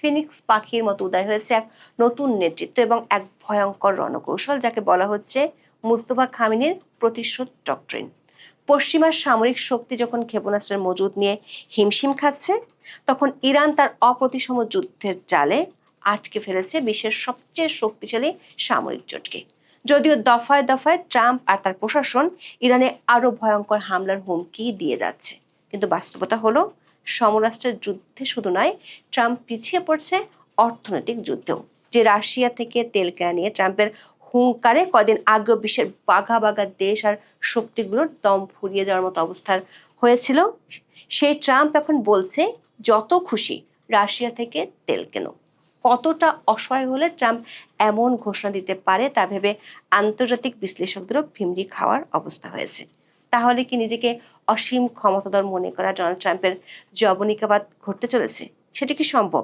Phoenix পাখির মতো উদয় হয়েছে এক নতুন নেতৃত্ব এবং এক ভয়ঙ্কর রণকৌশল, যাকে বলা হচ্ছে মুস্তফা খামেনির প্রতিশোধ ডক্ট্রিন। পশ্চিমার সামরিক শক্তি যখন ক্ষেপণাস্ত্রের মজুদ নিয়ে হিমশিম খাচ্ছে, তখন ইরান তার অপ্রতিসম যুদ্ধের জালে আটকে ফেলেছে বিশ্বের সবচেয়ে শক্তিশালী সামরিক জোটকে। যদিও দফায় দফায় ট্রাম্প আর তার প্রশাসন ইরানে আরো ভয়ঙ্কর হামলার হুমকি দিয়ে যাচ্ছে, কিন্তু বাস্তবতা হলো সমরাস্ত্রের যুদ্ধে শুধু নয়, ট্রাম্প পিছিয়ে পড়ছে অর্থনৈতিক যুদ্ধেও। যে রাশিয়া থেকে তেল কেনা নিয়ে ট্রাম্পের হুঙ্কারে কদিন আগেও বিশ্বের বাঘা বাঘা দেশ আর শক্তিগুলোর দম ফুরিয়ে যাওয়ার মতো অবস্থার হয়েছিল, সেই ট্রাম্প এখন বলছে যত খুশি রাশিয়া থেকে তেল কেনো। কতটা অসহায় হলে ট্রাম্প এমন ঘোষণা দিতে পারে তা ভেবে আন্তর্জাতিক বিশ্লেষকদেরও ভিমড়ি খাওয়ার অবস্থা হয়েছে। তাহলে কি নিজেকে অসীম ক্ষমতাধর মনে করা ডোনাল্ড ট্রাম্পের জবনিকাবাদ ঘটতে চলেছে? সেটা কি সম্ভব?